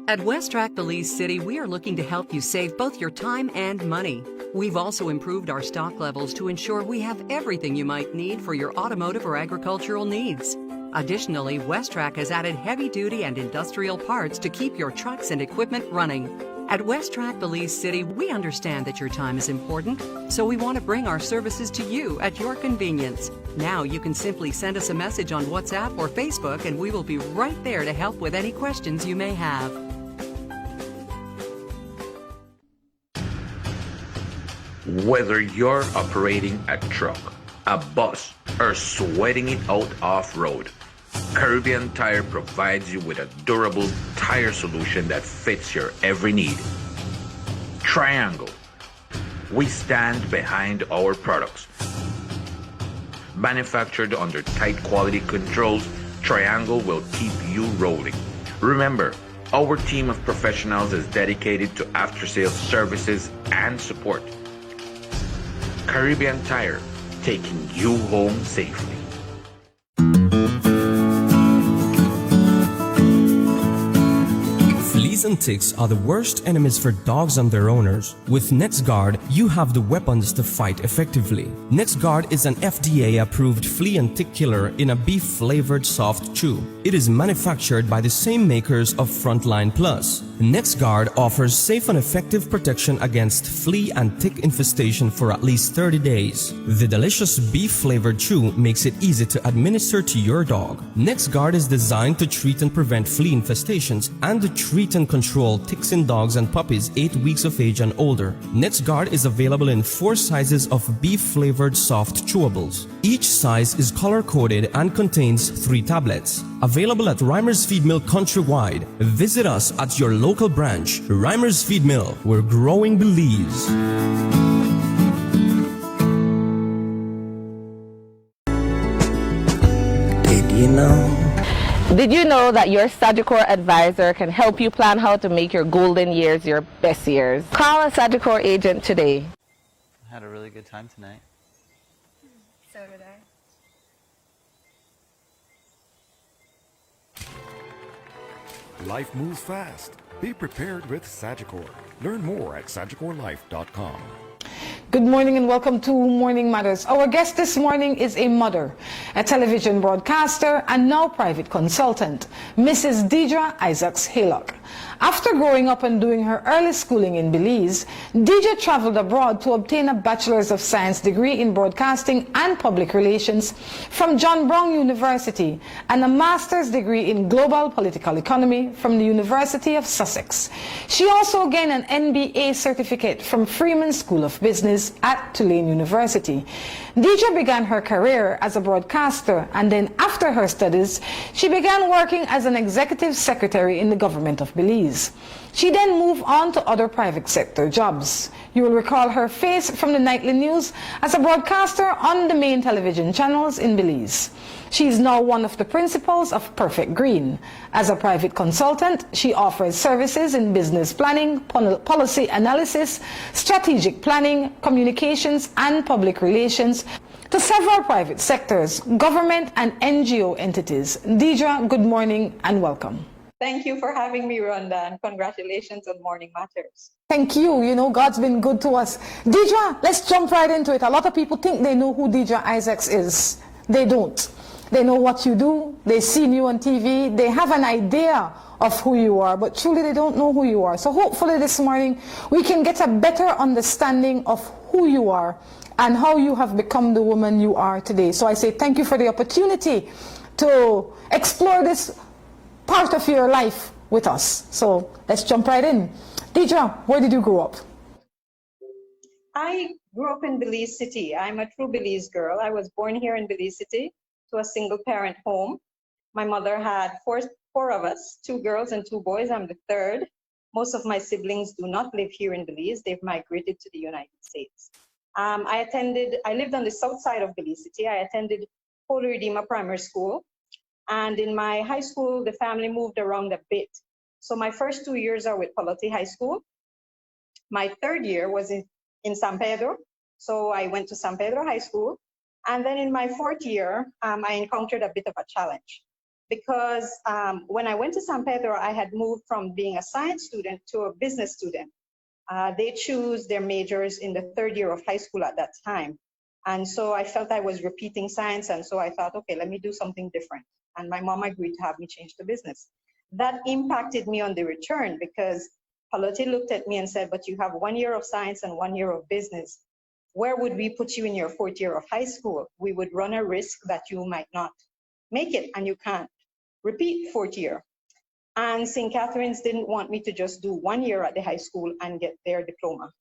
At West Track Belize City, we are looking to help you save both your time and money. We've also improved our stock levels to ensure we have everything you might need for your automotive or agricultural needs. Additionally, West Track has added heavy-duty and industrial parts to keep your trucks and equipment running. At West Track Belize City, we understand that your time is important, so we want to bring our services to you at your convenience. Now you can simply send us a message on WhatsApp or Facebook, and we will be right there to help with any questions you may have. Whether you're operating a truck, a bus, or sweating it out off-road, Caribbean Tire provides you with a durable tire solution that fits your every need. Triangle. We stand behind our products. Manufactured under tight quality controls, Triangle will keep you rolling. Remember, our team of professionals is dedicated to after-sales services and support. Caribbean Tire, taking you home safely. Fleas and ticks are the worst enemies for dogs and their owners. With NexGuard, you have the weapons to fight effectively. NexGuard is an FDA-approved flea and tick killer in a beef-flavored soft chew. It is manufactured by the same makers of Frontline Plus. NexGuard offers safe and effective protection against flea and tick infestation for at least 30 days. The delicious beef-flavored chew makes it easy to administer to your dog. NexGuard is designed to treat and prevent flea infestations and to treat and control ticks in dogs and puppies 8 weeks of age and older. NexGuard is available in 4 sizes of beef-flavored soft chewables. Each size is color-coded and contains 3 tablets. Available at Reimers Feed Mill countrywide. Visit us at your local branch. Reimers Feed Mill, where growing believes. Did you know that your Sagicor advisor can help you plan how to make your golden years your best years? Call a Sagicor agent today. I had a really good time tonight. So did I. Life moves fast. Be prepared with Sagicor. Learn more at SagicorLife.com. Good morning and welcome to Morning Matters. Our guest this morning is a mother, a television broadcaster, and now private consultant, Mrs. Deidre Isaacs-Haylock. After growing up and doing her early schooling in Belize, Deidre traveled abroad to obtain a Bachelor's of Science degree in Broadcasting and Public Relations from John Brown University and a Master's degree in Global Political Economy from the University of Sussex. She also gained an MBA certificate from Freeman School of Business at Tulane University. Deidre began her career as a broadcaster, and then after her studies, she began working as an executive secretary in the government of Belize. She then moved on to other private sector jobs. You will recall her face from the nightly news as a broadcaster on the main television channels in Belize. She is now one of the principals of Perfect Green. As a private consultant, she offers services in business planning, policy analysis, strategic planning, communications, and public relations to several private sectors, government, and NGO entities. Deidre, good morning and welcome. Thank you for having me, Rhonda, and congratulations on Morning Matters. Thank you. You know, God's been good to us. Deidre, let's jump right into it. A lot of people think they know who Deidre Isaacs is. They don't. They know what you do. They've seen you on TV. They have an idea of who you are, but truly they don't know who you are. So hopefully this morning we can get a better understanding of who you are and how you have become the woman you are today. So I say thank you for the opportunity to explore this part of your life with us. So let's jump right in. Deidre, where did you grow up? I grew up in Belize City. I'm a true Belize girl. I was born here in Belize City to a single parent home. My mother had four of us, 2 girls and 2 boys. I'm the third. Most of my siblings do not live here in Belize. They've migrated to the United States. I lived on the south side of Belize City. I attended Holy Redeemer Primary School. And in my high school, the family moved around a bit. So my first 2 years are with Polity High School. My 3rd year was in San Pedro. So I went to San Pedro High School. And then in my 4th year, I encountered a bit of a challenge. because when I went to San Pedro, I had moved from being a science student to a business student. They choose their majors in the third year of high school at that time. And so I felt I was repeating science. And so I thought, okay, let me do something different. And my mom agreed to have me change to business. That impacted me on the return because Palote looked at me and said, but you have 1 year of science and 1 year of business. Where would we put you in your fourth year of high school? We would run a risk that you might not make it and you can't repeat fourth year. And St. Catherine's didn't want me to just do 1 year at the high school and get their diploma.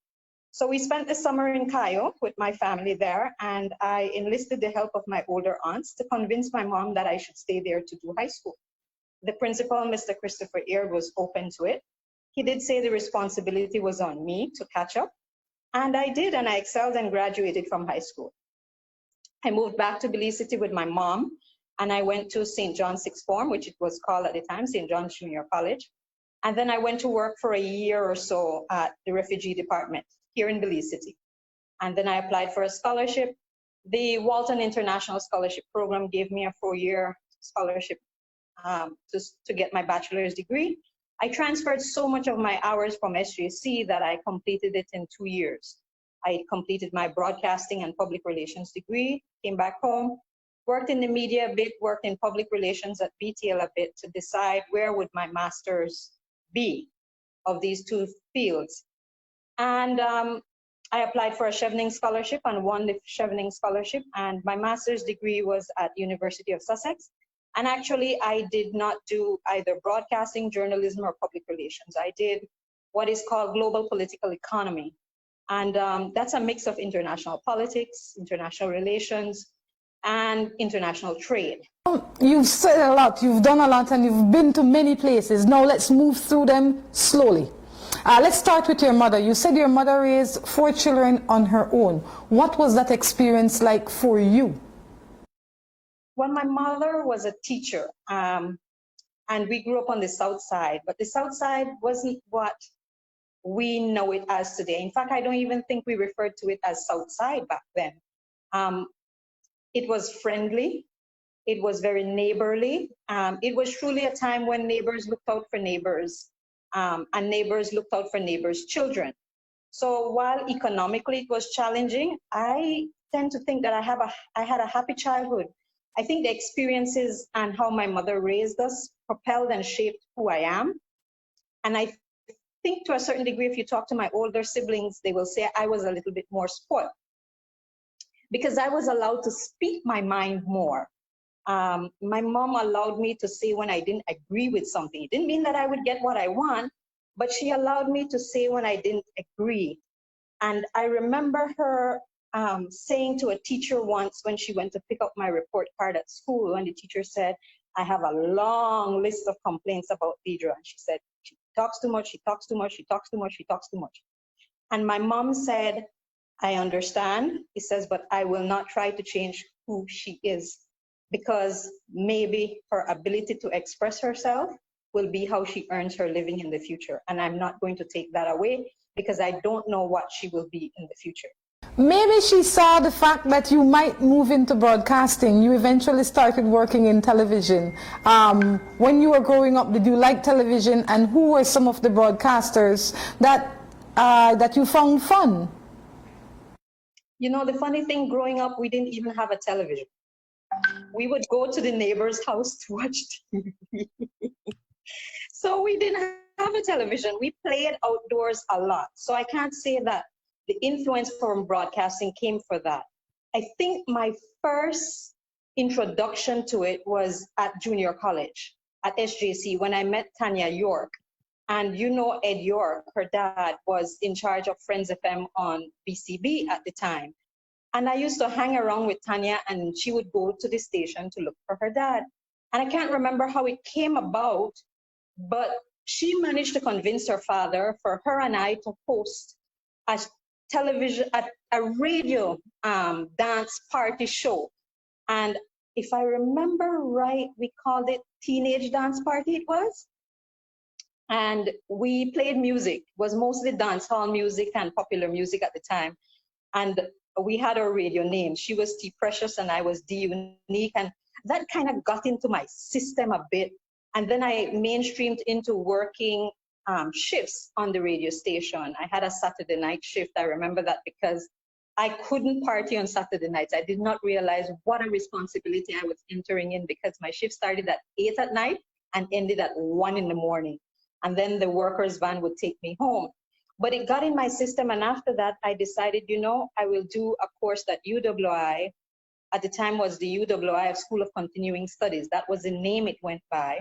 So we spent the summer in Cayo with my family there, and I enlisted the help of my older aunts to convince my mom that I should stay there to do high school. The principal, Mr. Christopher Aird, was open to it. He did say the responsibility was on me to catch up, and I did, and I excelled and graduated from high school. I moved back to Belize City with my mom, and I went to St. John's Sixth Form, which it was called at the time, St. John's Junior College. And then I went to work for a year or so at the refugee department here in Belize City. And then I applied for a scholarship. The Walton International Scholarship Program gave me a 4-year scholarship to get my bachelor's degree. I transferred so much of my hours from SJC that I completed it in 2 years. I completed my broadcasting and public relations degree, came back home, worked in the media a bit, worked in public relations at BTL a bit to decide where would my master's be of these two fields. And I applied for a Chevening scholarship and won the Chevening scholarship. And my master's degree was at University of Sussex. And actually, I did not do either broadcasting, journalism, or public relations. I did what is called global political economy. And that's a mix of international politics, international relations, and international trade. You've said a lot, you've done a lot, and you've been to many places. Now let's move through them slowly. Let's start with your mother. You said your mother raised 4 children on her own. What was that experience like for you? Well, my mother was a teacher, and we grew up on the South Side, but the South Side wasn't what we know it as today. In fact, I don't even think we referred to it as South Side back then. It was friendly. It was very neighborly. It was truly a time when neighbors looked out for neighbors, and neighbors looked out for neighbors' children. So while economically it was challenging, I tend to think that I had a happy childhood. I think the experiences and how my mother raised us propelled and shaped who I am. And I think to a certain degree, if you talk to my older siblings, they will say I was a little bit more spoiled because I was allowed to speak my mind more. My mom allowed me to say when I didn't agree with something. It didn't mean that I would get what I want, but she allowed me to say when I didn't agree. And I remember her saying to a teacher once when she went to pick up my report card at school, when the teacher said, I have a long list of complaints about Deidre. And she said, she talks too much, she talks too much, she talks too much, she talks too much. And my mom said, I understand. He says, but I will not try to change who she is, because maybe her ability to express herself will be how she earns her living in the future. And I'm not going to take that away because I don't know what she will be in the future. Maybe she saw the fact that you might move into broadcasting. You eventually started working in television. When you were growing up, did you like television? And who were some of the broadcasters that you found fun? You know, the funny thing, growing up, we didn't even have a television. We would go to the neighbor's house to watch TV. So we didn't have a television. We played outdoors a lot. So I can't say that the influence from broadcasting came for that. I think my first introduction to it was at junior college, at SJC, when I met Tanya York. And you know Ed York, her dad, was in charge of Friends FM on BCB at the time. And I used to hang around with Tanya, and she would go to the station to look for her dad. And I can't remember how it came about, but she managed to convince her father for her and I to host a television, a radio dance party show. And if I remember right, we called it Teenage Dance Party, it was. And we played music. It was mostly dance hall music and popular music at the time. And we had our radio name. She was T Precious and I was D Unique. And that kind of got into my system a bit. And then I mainstreamed into working shifts on the radio station. I had a Saturday night shift. I remember that because I couldn't party on Saturday nights. I did not realize what a responsibility I was entering in, because my shift started at 8 at night and ended at 1 in the morning. And then the workers' van would take me home. But it got in my system. And after that, I decided, you know, I will do a course that UWI, at the time was the UWI School of Continuing Studies. That was the name it went by.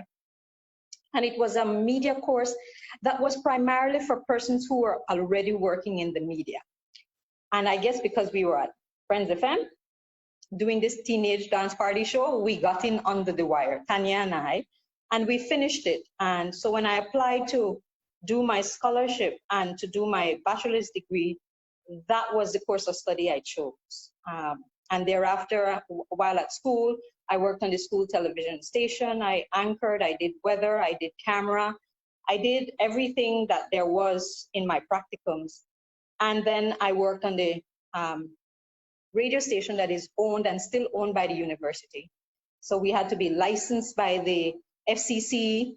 And it was a media course that was primarily for persons who were already working in the media. And I guess because we were at Friends FM doing this teenage dance party show, we got in under the wire, Tanya and I, and we finished it. And so when I applied to do my scholarship and to do my bachelor's degree, that was the course of study I chose. And thereafter, while at school, I worked on the school television station. I anchored, I did weather, I did camera. I did everything that there was in my practicums. And then I worked on the radio station that is owned and still owned by the university. So we had to be licensed by the FCC.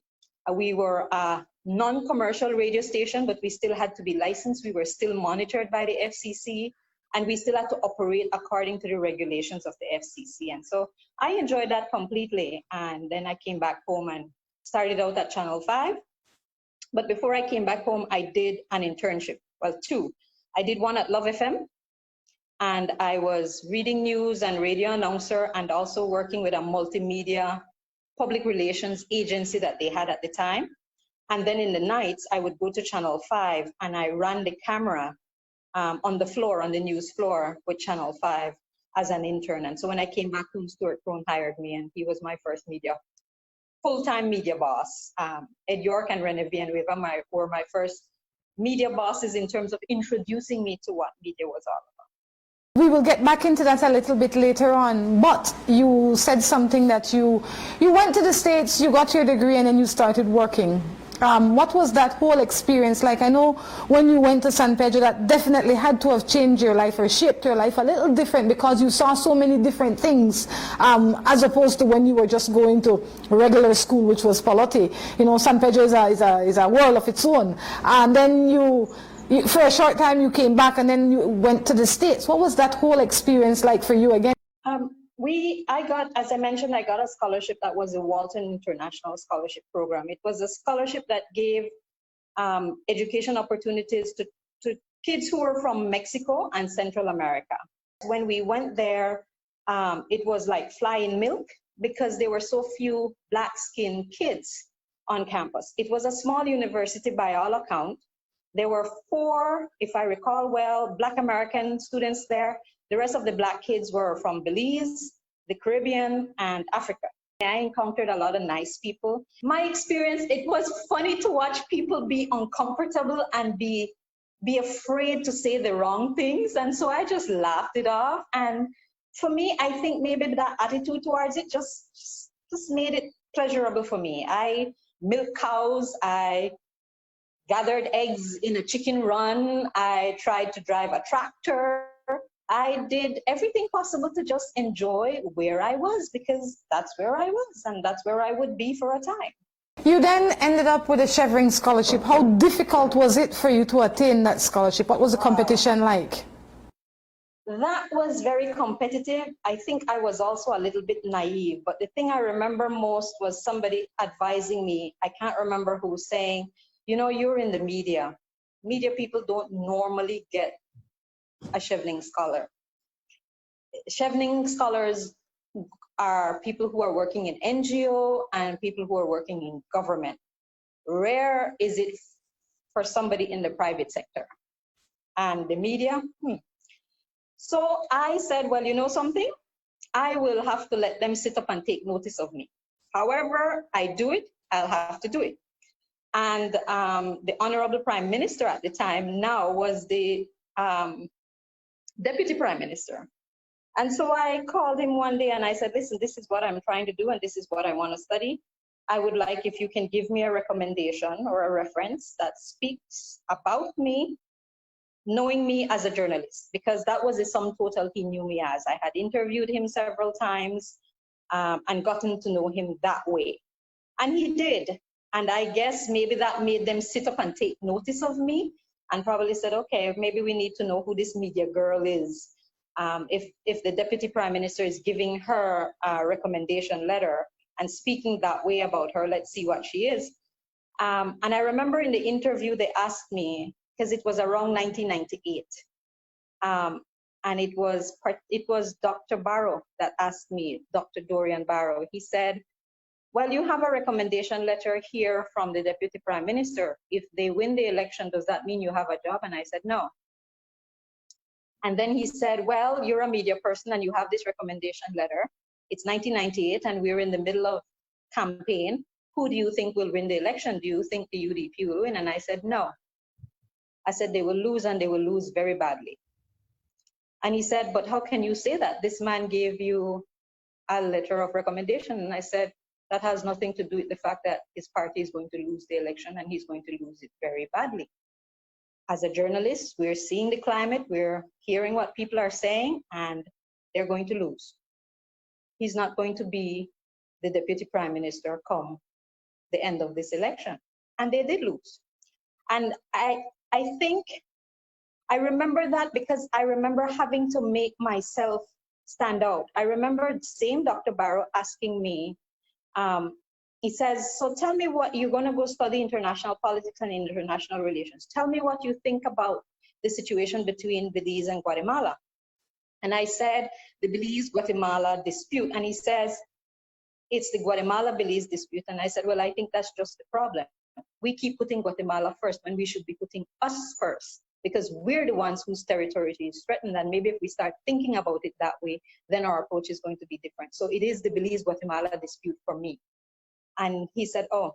We were a non-commercial radio station, but we still had to be licensed. We were still monitored by the FCC. And we still had to operate according to the regulations of the FCC. And so I enjoyed that completely. And then I came back home and started out at Channel 5. But before I came back home, I did an internship. Well, two. I did one at Love FM. And I was reading news and radio announcer, and also working with a multimedia public relations agency that they had at the time. And then in the nights, I would go to Channel 5 and I ran the camera on the floor, on the news floor with Channel 5 as an intern. And so when I came back home, Stuart Crone hired me, and he was my first full-time media boss. Ed York and Rene Villanueva were my first media bosses in terms of introducing me to what media was all about. We will get back into that a little bit later on, but you said something that you went to the States, you got your degree, and then you started working. What was that whole experience like? I know when you went to San Pedro, that definitely had to have changed your life or shaped your life a little different, because you saw so many different things, as opposed to when you were just going to regular school, which was Palotti. You know, San Pedro is a world of its own. And then you, for a short time, you came back, and then you went to the States. What was that whole experience like for you again? As I mentioned, I got a scholarship that was the Walton International Scholarship Program. It was a scholarship that gave education opportunities to kids who were from Mexico and Central America. When we went there, it was like flying milk, because there were so few black-skinned kids on campus. It was a small university by all accounts. There were 4, if I recall well, Black American students there. The rest of the Black kids were from Belize, the Caribbean, and Africa. I encountered a lot of nice people. My experience, it was funny to watch people be uncomfortable and be afraid to say the wrong things. And so I just laughed it off. And for me, I think maybe that attitude towards it just made it pleasurable for me. I milked cows, I gathered eggs in a chicken run, I tried to drive a tractor. I did everything possible to just enjoy where I was, because that's where I was and that's where I would be for a time. You then ended up with a Chevron scholarship. How difficult was it for you to attain that scholarship? What was the competition like? That was very competitive. I think I was also a little bit naive, but the thing I remember most was somebody advising me, I can't remember who, saying, you know, you're in the media. Media people don't normally get a Chevening scholar. Chevening scholars are people who are working in NGO and people who are working in government. Rare is it for somebody in the private sector. And the media, So I said, well, you know something? I will have to let them sit up and take notice of me. However I do it, I'll have to do it. And the Honorable Prime Minister at the time now was the Deputy Prime Minister. And so I called him one day and I said, listen, this is what I'm trying to do and this is what I want to study. I would like if you can give me a recommendation or a reference that speaks about me, knowing me as a journalist, because that was the sum total he knew me as. I had interviewed him several times. and gotten to know him that way. And he did. And I guess maybe that made them sit up and take notice of me and probably said, okay, maybe we need to know who this media girl is. If the Deputy Prime Minister is giving her a recommendation letter and speaking that way about her, let's see what she is. And I remember in the interview, they asked me, because it was around 1998, and it was Dr. Barrow that asked me, Dr. Dorian Barrow. He said, well, you have a recommendation letter here from the Deputy Prime Minister. If they win the election, does that mean you have a job? And I said, no. And then he said, well, you're a media person and you have this recommendation letter. It's 1998 and we're in the middle of campaign. Who do you think will win the election? Do you think the UDP will win? And I said, no. I said, they will lose and they will lose very badly. And he said, but how can you say that? This man gave you a letter of recommendation. And I said, that has nothing to do with the fact that his party is going to lose the election and he's going to lose it very badly. As a journalist, we're seeing the climate, we're hearing what people are saying, and they're going to lose. He's not going to be the Deputy Prime Minister come the end of this election. And they did lose. And I think I remember that because I remember having to make myself stand out. I remember the same Dr. Barrow asking me, he says, so tell me what you're going to go study international politics and international relations. Tell me what you think about the situation between Belize and Guatemala. And I said, the Belize-Guatemala dispute. And he says, it's the Guatemala-Belize dispute. And I said, well, I think that's just the problem. We keep putting Guatemala first when we should be putting us first, because we're the ones whose territory is threatened. And maybe if we start thinking about it that way, then our approach is going to be different. So it is the Belize-Guatemala dispute for me. And he said, oh,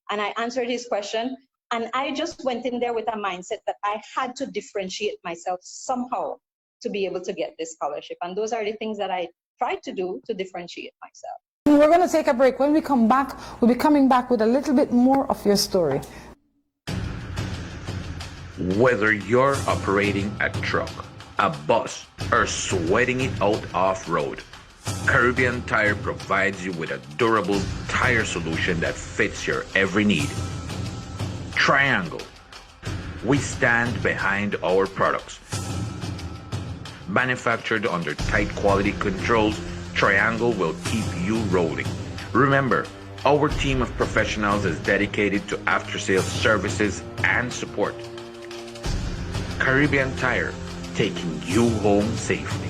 and I answered his question. And I just went in there with a mindset that I had to differentiate myself somehow to be able to get this scholarship. And those are the things that I tried to do to differentiate myself. We're going to take a break. When we come back, we'll be coming back with a little bit more of your story. Whether you're operating a truck, a bus, or sweating it out off-road, Caribbean Tire provides you with a durable tire solution that fits your every need. Triangle. We stand behind our products. Manufactured under tight quality controls, Triangle will keep you rolling. Remember, our team of professionals is dedicated to after-sales services and support. Caribbean Tire, taking you home safely.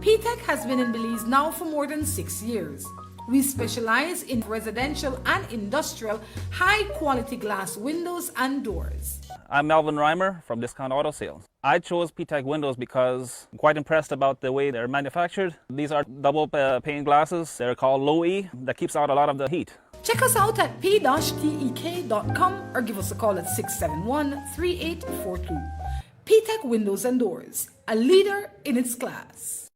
PTEC has been in Belize now for more than 6 years. We specialize in residential and industrial high-quality glass windows and doors. I'm Melvin Reimer from Discount Auto Sales. I chose PTEC windows because I'm quite impressed about the way they're manufactured. These are double pane glasses. They're called low E. That keeps out a lot of the heat. Check us out at p-tek.com or give us a call at 671-3842. PTEC Windows and Doors, a leader in its class.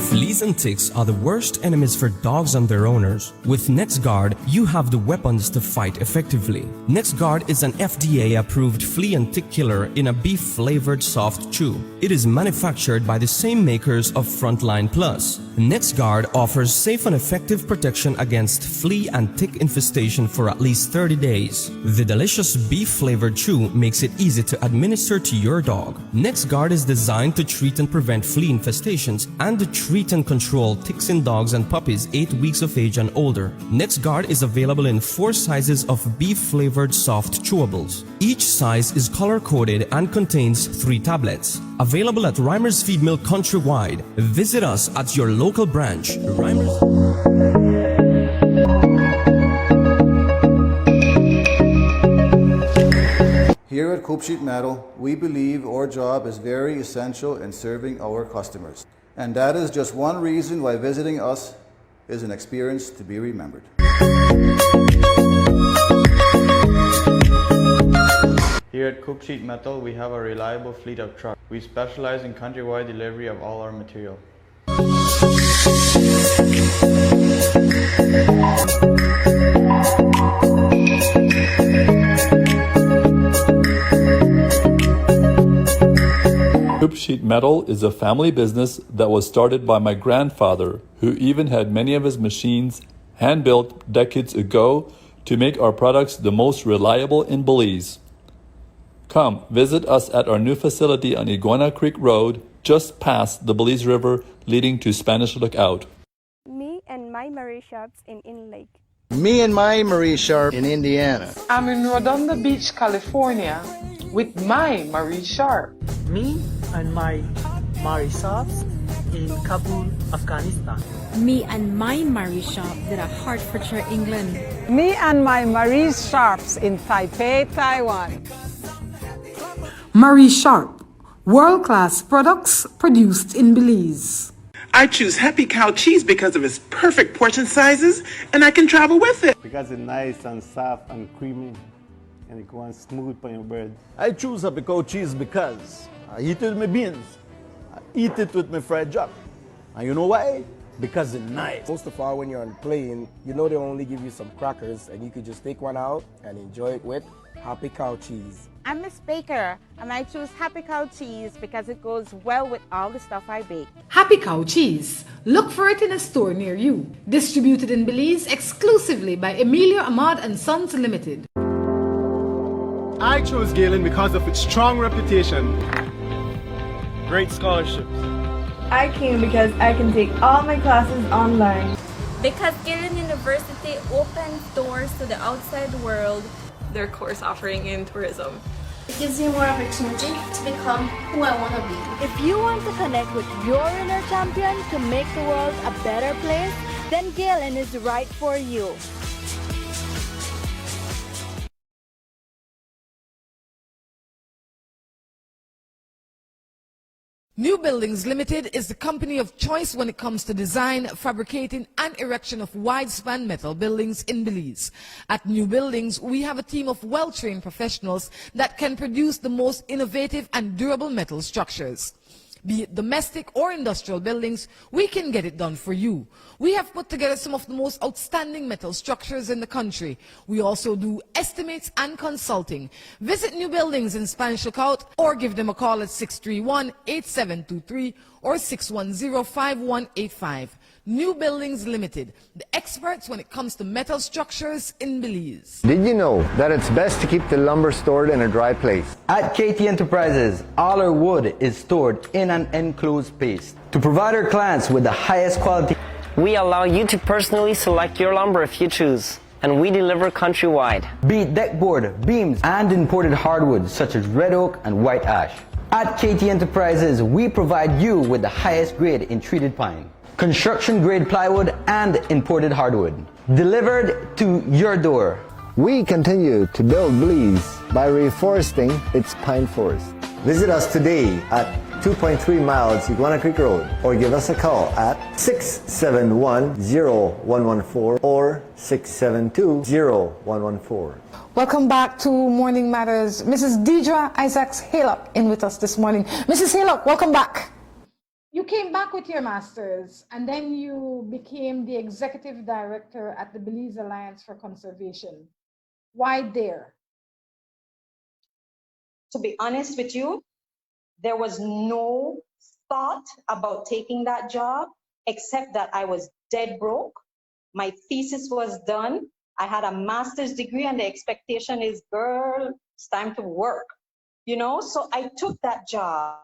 Fleas and ticks are the worst enemies for dogs and their owners. With NexGuard, you have the weapons to fight effectively. NexGuard is an FDA-approved flea and tick killer in a beef-flavored soft chew. It is manufactured by the same makers of Frontline Plus. NexGuard offers safe and effective protection against flea and tick infestation for at least 30 days. The delicious beef-flavored chew makes it easy to administer to your dog. NexGuard is designed to treat and prevent flea infestations and to treat and control ticks in dogs and puppies 8 weeks of age and older. NexGuard is available in 4 sizes of beef-flavored soft chewables. Each size is color-coded and contains 3 tablets. Available at Reimer's Feed Mill countrywide. Visit us at your local branch. Reimer's. Here at Coop Sheet Metal, we believe our job is very essential in serving our customers. And that is just one reason why visiting us is an experience to be remembered. Here at Coop Sheet Metal, we have a reliable fleet of trucks. We specialize in countrywide delivery of all our material. Coop Sheet Metal is a family business that was started by my grandfather, who even had many of his machines hand-built decades ago to make our products the most reliable in Belize. Come visit us at our new facility on Iguana Creek Road, just past the Belize River leading to Spanish Lookout. Me and my Marie shops in Inland Lake. Me and my Marie shop in Indiana. I'm in Rhonda Beach, California with my Marie Sharp. Me and my Marie shops in Kabul, Afghanistan. Me and my Marie shop at Hertfordshire, England. Me and my Marie shops in Taipei, Taiwan. Marie Sharp, world-class products produced in Belize. I choose Happy Cow cheese because of its perfect portion sizes, and I can travel with it. Because it's nice and soft and creamy, and it goes smooth on your bread. I choose Happy Cow cheese because I eat it with my beans. I eat it with my fried jack. And you know why? Because it's nice. Most of all, when you're on the plane, you know they only give you some crackers, and you could just take one out and enjoy it with Happy Cow cheese. I'm Miss Baker, and I choose Happy Cow cheese because it goes well with all the stuff I bake. Happy Cow cheese. Look for it in a store near you. Distributed in Belize exclusively by Emilio Ahmad and Sons Limited. I chose Galen because of its strong reputation. Great scholarships. I came because I can take all my classes online. Because Galen University opens doors to the outside world. Their course offering in tourism. It gives you more opportunity to become who I want to be. If you want to connect with your inner champion to make the world a better place, then Galen is right for you. New Buildings Limited is the company of choice when it comes to design, fabricating, and erection of wide-span metal buildings in Belize. At New Buildings, we have a team of well-trained professionals that can produce the most innovative and durable metal structures. Be it domestic or industrial buildings, we can get it done for you. We have put together some of the most outstanding metal structures in the country. We also do estimates and consulting. Visit New Buildings in Spanish Lookout or give them a call at 631-8723 or 610-5185. New Buildings Limited, the experts when it comes to metal structures in Belize. Did you know that it's best to keep the lumber stored in a dry place? At KT Enterprises, all our wood is stored in an enclosed space. To provide our clients with the highest quality, we allow you to personally select your lumber if you choose, and we deliver countrywide. Be it deck board, beams, and imported hardwoods such as red oak and white ash. At KT Enterprises, we provide you with the highest grade in treated pine, construction grade plywood, and imported hardwood, delivered to your door. We continue to build Belize by reforesting its pine forest. Visit us today at 2.3 miles Iguana Creek Road or give us a call at 671-0114 or 672-0114. Welcome back to Morning Matters. Mrs. Deidre Isaacs-Haylock in with us this morning. Mrs. Haylock, welcome back. You came back with your master's and then you became the executive director at the Belize Alliance for Conservation. Why there? To be honest with you, there was no thought about taking that job except that I was dead broke. My thesis was done. I had a master's degree and the expectation is, girl, it's time to work. You know, so I took that job.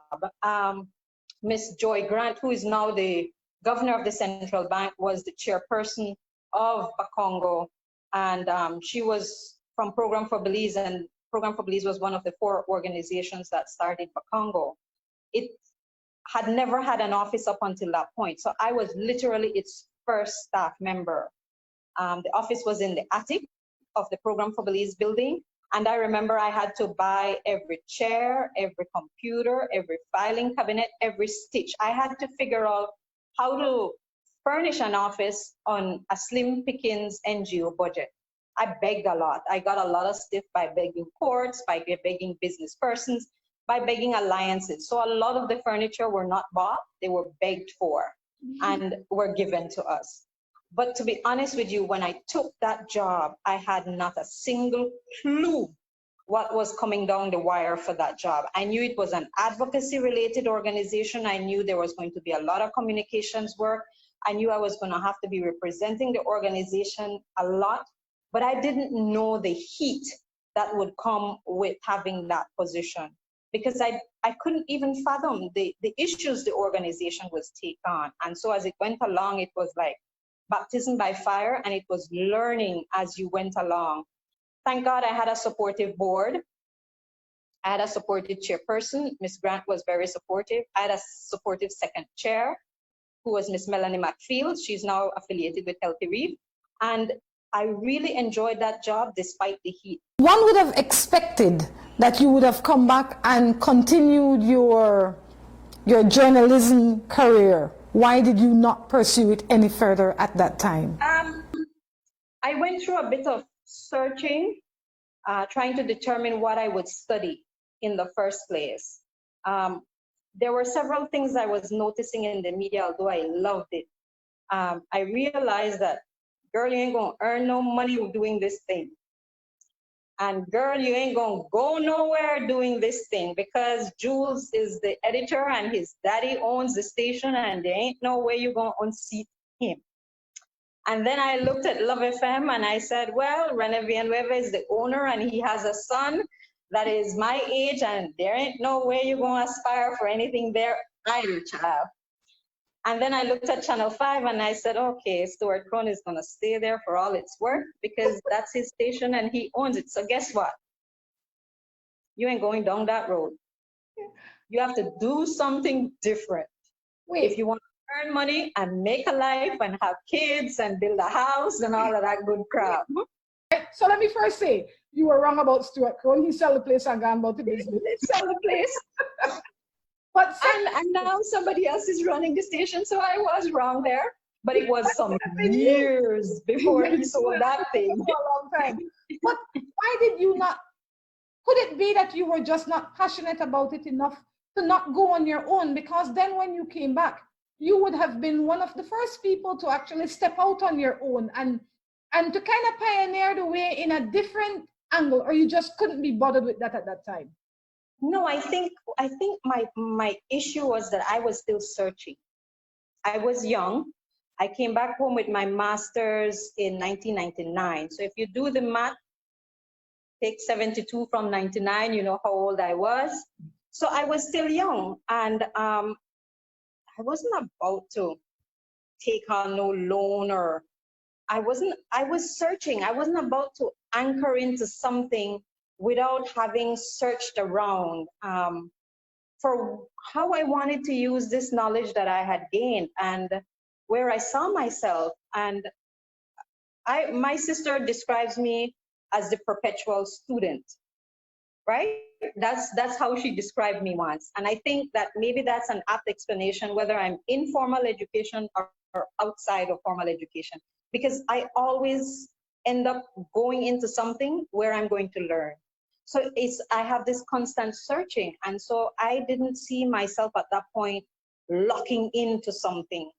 Miss Joy Grant, who is now the governor of the central bank, was the chairperson of Bakongo. And she was from Program for Belize, and Program for Belize was one of the 4 organizations that started Bakongo. It had never had an office up until that point. So I was literally its first staff member. The office was in the attic of the Program for Belize building. And I remember I had to buy every chair, every computer, every filing cabinet, every stitch. I had to figure out how to furnish an office on a slim pickings NGO budget. I begged a lot. I got a lot of stuff by begging courts, by begging business persons, by begging alliances. So a lot of the furniture were not bought, they were begged for and were given to us. But to be honest with you, when I took that job, I had not a single clue what was coming down the wire for that job. I knew it was an advocacy related organization. I knew there was going to be a lot of communications work. I knew I was going to have to be representing the organization a lot, but I didn't know the heat that would come with having that position, because I couldn't even fathom the issues the organization was taking on. And so as it went along, it was like baptism by fire, and it was learning as you went along. Thank God I had a supportive board. I had a supportive chairperson. Miss Grant was very supportive. I had a supportive second chair, who was Miss Melanie McField. She's now affiliated with Healthy Reef. And I really enjoyed that job despite the heat. One would have expected that you would have come back and continued your journalism career. Why did you not pursue it any further at that time? I went through a bit of searching, trying to determine what I would study in the first place. There were several things I was noticing in the media, although I loved it. I realized that, girl, you ain't gonna earn no money doing this thing. And girl, you ain't gonna go nowhere doing this thing, because Jules is the editor and his daddy owns the station, and there ain't no way you're gonna unseat him. And then I looked at Love FM and I said, well, Rene Villanueva is the owner and he has a son that is my age, and there ain't no way you're gonna aspire for anything there either, child. And then I looked at Channel 5 and I said, okay, Stuart Crone is gonna stay there for all it's worth, because that's his station and he owns it. So guess what? You ain't going down that road. You have to do something different. If you want to earn money and make a life and have kids and build a house and all of that good crap. So let me first say, you were wrong about Stuart Crone. He sell the place and gone about the business. Sell the place. But and now somebody else is running the station, so I was wrong there. But it was some years before he sold that thing. For a long time. But why did you not? Could it be that you were just not passionate about it enough to not go on your own? Because then when you came back, you would have been one of the first people to actually step out on your own and to kind of pioneer the way in a different angle, or you just couldn't be bothered with that at that time? No, I think my issue was that I was still searching. I was young. I came back home with my master's in 1999. So if you do the math, take 72 from 99, you know how old I was. So I was still young, and I wasn't about to take on no loan, or I was searching. I wasn't about to anchor into something without having searched around for how I wanted to use this knowledge that I had gained and where I saw myself. And my sister describes me as the perpetual student, right? That's how she described me once. And I think that maybe that's an apt explanation, whether I'm in formal education or outside of formal education, because I always end up going into something where I'm going to learn. So I have this constant searching. And so I didn't see myself at that point locking into something.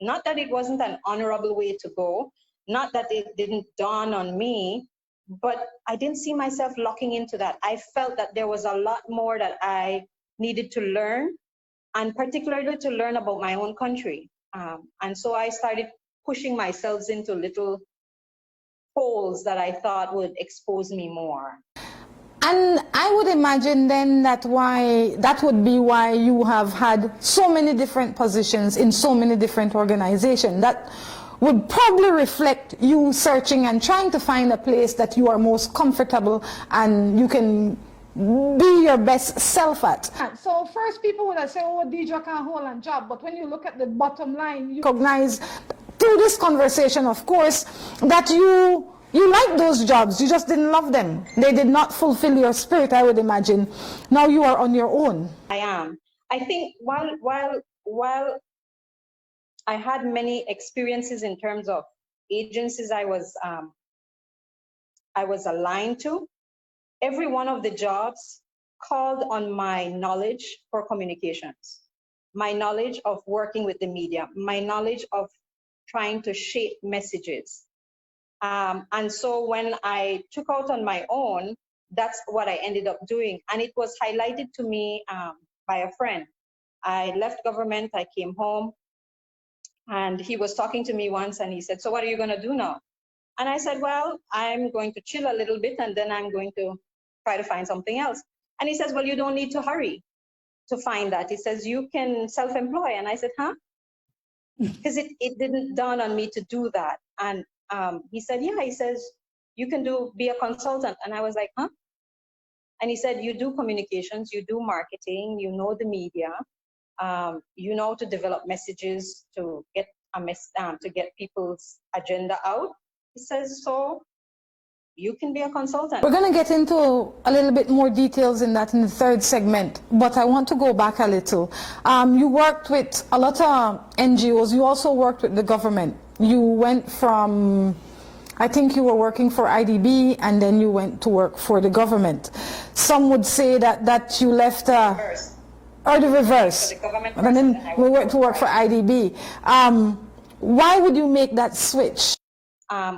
Not that it wasn't an honorable way to go, not that it didn't dawn on me, but I didn't see myself locking into that. I felt that there was a lot more that I needed to learn, and particularly to learn about my own country. And so I started pushing myself into little holes that I thought would expose me more. And I would imagine then that would be why you have had so many different positions in so many different organizations. That would probably reflect you searching and trying to find a place that you are most comfortable and you can be your best self at. So first people would have said, oh, Deidre can't hold a job. But when you look at the bottom line, you recognize through this conversation, of course, that you like those jobs, you just didn't love them. They did not fulfill your spirit, I would imagine. Now you are on your own. I am. I think while I had many experiences in terms of agencies I was aligned to, every one of the jobs called on my knowledge for communications, my knowledge of working with the media, my knowledge of trying to shape messages. And so when I took out on my own, that's what I ended up doing. And it was highlighted to me by a friend. I left government, I came home, and he was talking to me once and he said, so what are you going to do now? And I said, well, I'm going to chill a little bit and then I'm going to try to find something else. And he says, well, you don't need to hurry to find that. He says, you can self-employ. And I said, huh? Because it didn't dawn on me to do that. And he said, yeah, he says, you can be a consultant. And I was like, huh? And he said, you do communications, you do marketing, you know the media, you know to develop messages to get to get people's agenda out. He says, so you can be a consultant. We're going to get into a little bit more details in that in the third segment, but I want to go back a little. You worked with a lot of NGOs. You also worked with the government. You went from, I think you were working for IDB, and then you went to work for the government. Some would say that you left, or the reverse, and then we went to work for IDB. Why would you make that switch?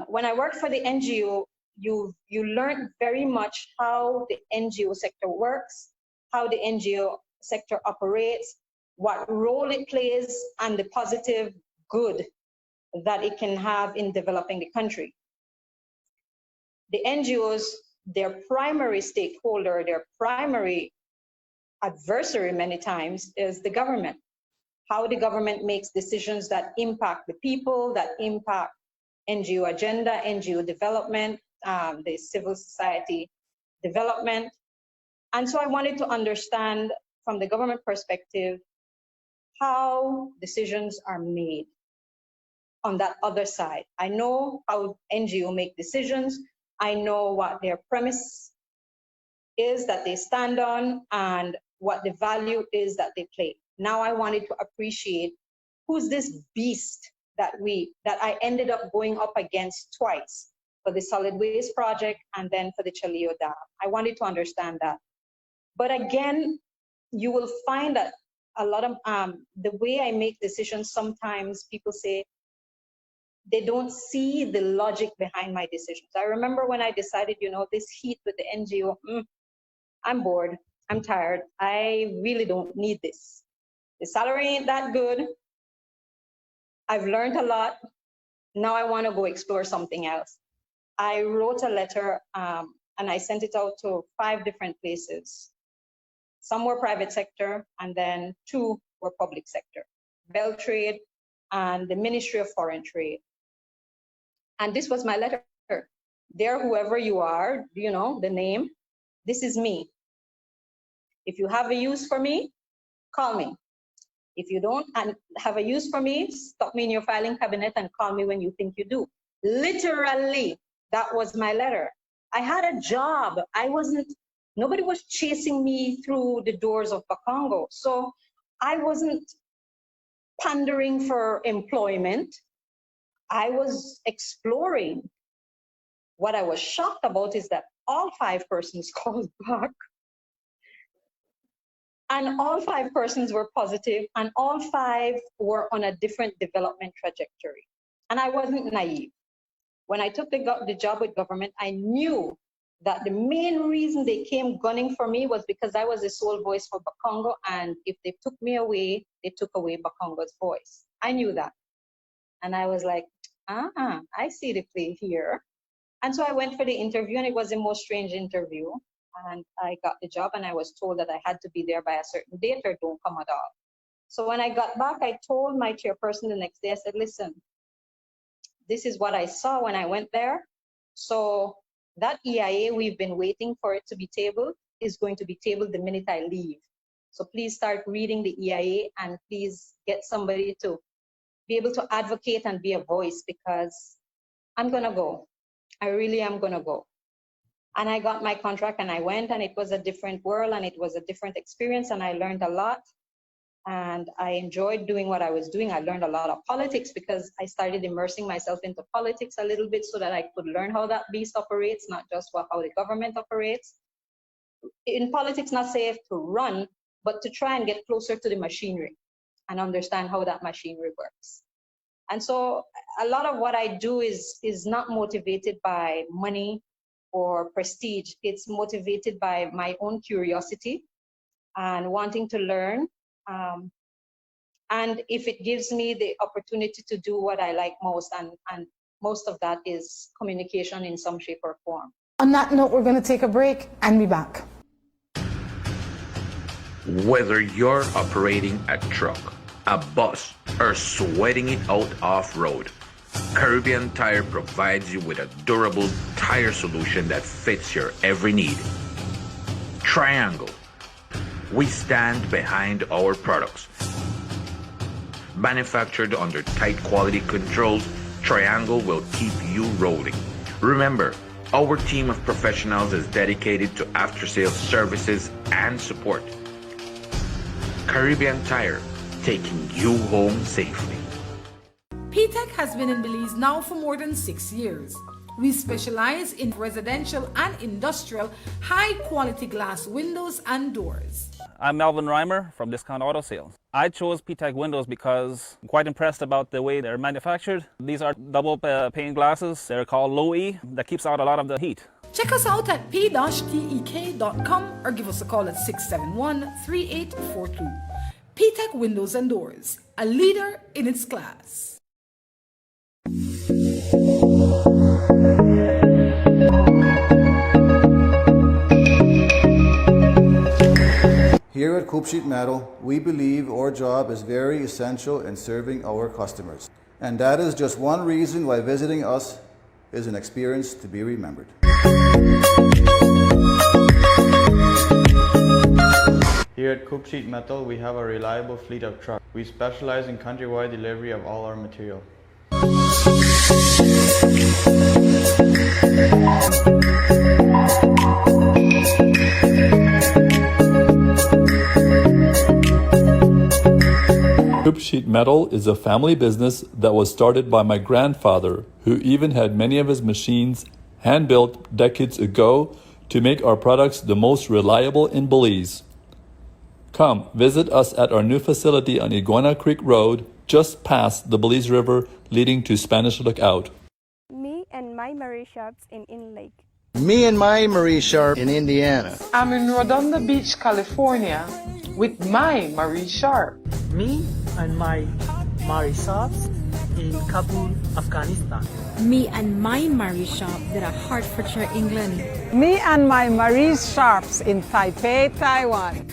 When I worked for the NGO, you learn very much how the NGO sector works, how the NGO sector operates, what role it plays, and the positive good that it can have in developing the country. The NGOs, their primary stakeholder, their primary adversary many times is the government. How the government makes decisions that impact the people, that impact NGO agenda, NGO development, the civil society development. And so I wanted to understand from the government perspective how decisions are made on that other side. I know how NGO make decisions. I know what their premise is that they stand on and what the value is that they play. Now I wanted to appreciate who's this beast that I ended up going up against twice for the solid waste project and then for the Chaleo Dam. I wanted to understand that. But again, you will find that a lot of the way I make decisions, sometimes people say they don't see the logic behind my decisions. I remember when I decided, this heat with the NGO, I'm bored, I'm tired, I really don't need this. The salary ain't that good. I've learned a lot. Now I want to go explore something else. I wrote a letter and I sent it out to 5 different places. Some were private sector and then 2 were public sector, Beltrade and the Ministry of Foreign Trade. And this was my letter. There, whoever you are, the name, this is me. If you have a use for me, call me. If you don't have a use for me, stop me in your filing cabinet and call me when you think you do. Literally, that was my letter. I had a job. Nobody was chasing me through the doors of Bakongo. So I wasn't pandering for employment. I was exploring. What I was shocked about is that all 5 persons called back. And all 5 persons were positive, and all 5 were on a different development trajectory. And I wasn't naive. When I took the job with government, I knew that the main reason they came gunning for me was because I was the sole voice for Bakongo, and if they took me away, they took away Bakongo's voice. I knew that. And I was like, I see the play here. And so I went for the interview, and it was the most strange interview. And I got the job, and I was told that I had to be there by a certain date or don't come at all. So when I got back, I told my chairperson the next day, I said, listen, this is what I saw when I went there. So that EIA, we've been waiting for it to be tabled, is going to be tabled the minute I leave. So please start reading the EIA and please get somebody to be able to advocate and be a voice, because I'm gonna go. I really am gonna go. And I got my contract and I went, and it was a different world and it was a different experience, and I learned a lot. And I enjoyed doing what I was doing. I learned a lot of politics because I started immersing myself into politics a little bit so that I could learn how that beast operates, not just how the government operates. In politics, not safe to run, but to try and get closer to the machinery and understand how that machinery works. And so a lot of what I do is not motivated by money or prestige. It's motivated by my own curiosity and wanting to learn. And if it gives me the opportunity to do what I like most, and most of that is communication in some shape or form. On that note, we're going to take a break and be back. Whether you're operating a truck, a bus, or sweating it out off-road, Caribbean Tire provides you with a durable tire solution that fits your every need. Triangle. We stand behind our products. Manufactured under tight quality controls, Triangle will keep you rolling. Remember, our team of professionals is dedicated to after-sales services and support. Caribbean Tire, taking you home safely. P-Tech has been in Belize now for more than 6 years. We specialize in residential and industrial high-quality glass windows and doors. I'm Melvin Reimer from Discount Auto Sales. I chose P-Tech windows because I'm quite impressed about the way they're manufactured. These are double pane glasses. They're called low E. That keeps out a lot of the heat. Check us out at p-tek.com or give us a call at 671-3842. P-Tech Windows and Doors, a leader in its class. Here at Coupe Sheet Metal, we believe our job is very essential in serving our customers. And that is just one reason why visiting us is an experience to be remembered. Here at Coupe Sheet Metal, we have a reliable fleet of trucks. We specialize in countrywide delivery of all our material. Coupe Sheet Metal is a family business that was started by my grandfather, who even had many of his machines hand-built decades ago to make our products the most reliable in Belize. Come visit us at our new facility on Iguana Creek Road, just past the Belize River leading to Spanish Lookout. Me and my Marie shops in Lake. Me and my Marie Sharp in Indiana. I'm in Rhonda Beach, California with my Marie Sharp. Me and my Marie shops in Kabul, Afghanistan. Me and my Marie shop at Hertfordshire, England. Me and my Marie Sharps in Taipei, Taiwan.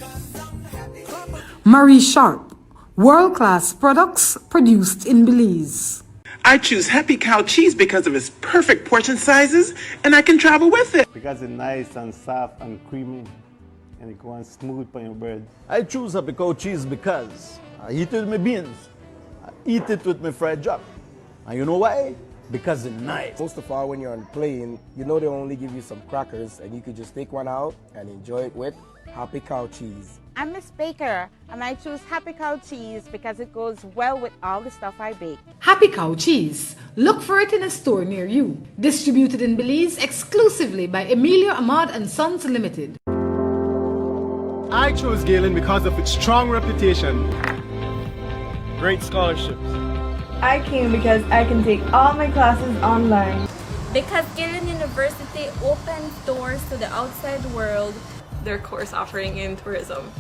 Marie Sharp, world-class products produced in Belize. I choose Happy Cow cheese because of its perfect portion sizes, and I can travel with it. Because it's nice and soft and creamy, and it goes smooth on your bread. I choose Happy Cow cheese because I eat it with my beans. I eat it with my fried duck. And you know why? Because it's nice. Most of all, when you're on the plane, you know they only give you some crackers, and you could just take one out and enjoy it with Happy Cow cheese. I'm Miss Baker, and I choose Happy Cow cheese because it goes well with all the stuff I bake. Happy Cow cheese. Look for it in a store near you. Distributed in Belize exclusively by Emilio Ahmad and Sons Limited. I chose Galen because of its strong reputation. Great scholarships. I came because I can take all my classes online. Because Galen University opens doors to the outside world. Their course offering in tourism.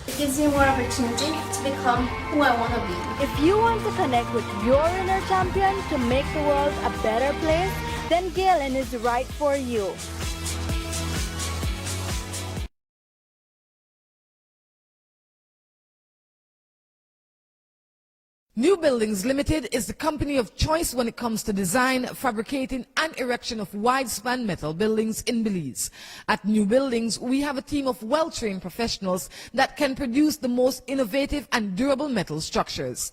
It gives me more opportunity to become who I want to be. If you want to connect with your inner champion to make the world a better place, then Galen is right for you. New Buildings Limited is the company of choice when it comes to design, fabricating and erection of wide-span metal buildings in Belize. At New Buildings, we have a team of well-trained professionals that can produce the most innovative and durable metal structures.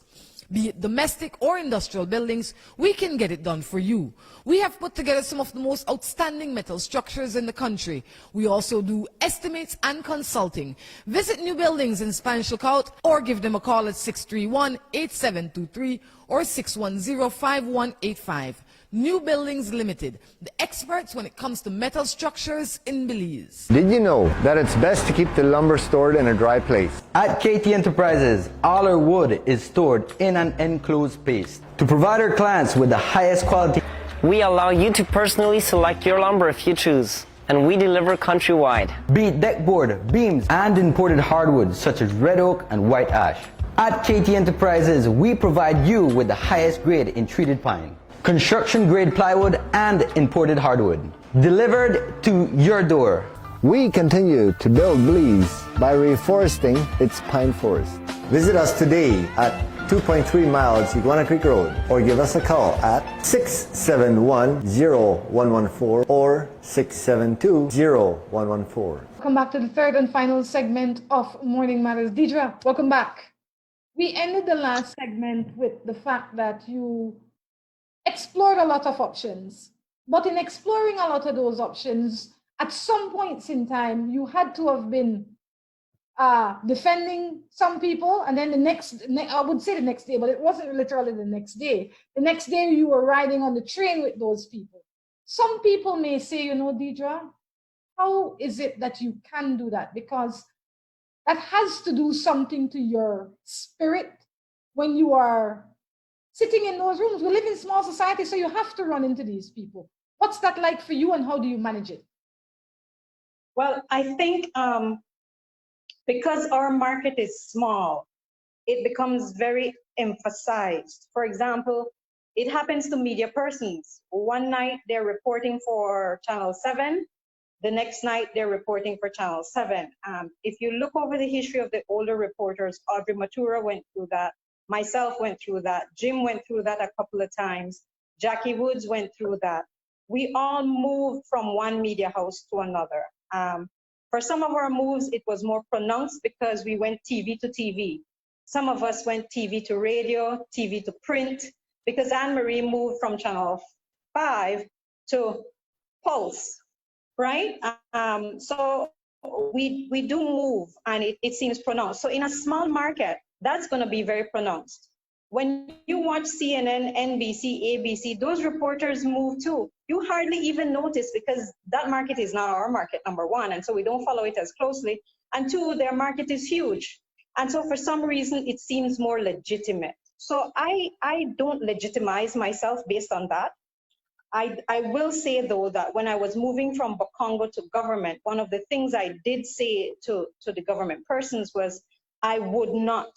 Be it domestic or industrial buildings, we can get it done for you. We have put together some of the most outstanding metal structures in the country. We also do estimates and consulting. Visit New Buildings in Spanish Lookout or give them a call at 631-8723 or 610-5185. New Buildings Limited, the experts when it comes to metal structures in Belize. Did you know that it's best to keep the lumber stored in a dry place? At KT Enterprises, all our wood is stored in an enclosed space. To provide our clients with the highest quality, we allow you to personally select your lumber if you choose. and we deliver countrywide. Be it deckboard, beams, and imported hardwoods such as red oak and white ash. At KT Enterprises, we provide you with the highest grade in treated pine, construction grade plywood, and imported hardwood, delivered to your door. We continue to build Belize by reforesting its pine forest. Visit us today at 2.3 miles Iguana Creek Road, or give us a call at 671-0114 or 672-0114. Welcome back to the third and final segment of Morning Matters. Deidre, welcome back. We ended the last segment with the fact that you explored a lot of options, but in exploring a lot of those options, at some points in time, you had to have been defending some people, and then I would say the next day, but it wasn't literally the next day. The next day you were riding on the train with those people. Some people may say, you know, Deidre, how is it that you can do that? Because that has to do something to your spirit when you are sitting in those rooms. We live in small society, so you have to run into these people. What's that like for you, and how do you manage it? Well, I think because our market is small, it becomes very emphasized. For example, it happens to media persons. One night they're reporting for Channel 7, the next night they're reporting for Channel 7. If you look over the history of the older reporters, Audrey Matura went through that, myself went through that, Jim went through that a couple of times, Jackie Woods went through that. We all moved from one media house to another. For some of our moves, it was more pronounced because we went TV to TV. Some of us went TV to radio, TV to print, because Anne-Marie moved from Channel 5 to Pulse, right? So we do move, and it seems pronounced. So in a small market, that's going to be very pronounced. When you watch CNN, NBC, ABC, those reporters move too. You hardly even notice, because that market is not our market, number one, and so we don't follow it as closely. And two, their market is huge. And so for some reason, it seems more legitimate. So I don't legitimize myself based on that. I will say, though, that when I was moving from Bakongo to government, one of the things I did say to the government persons was I would not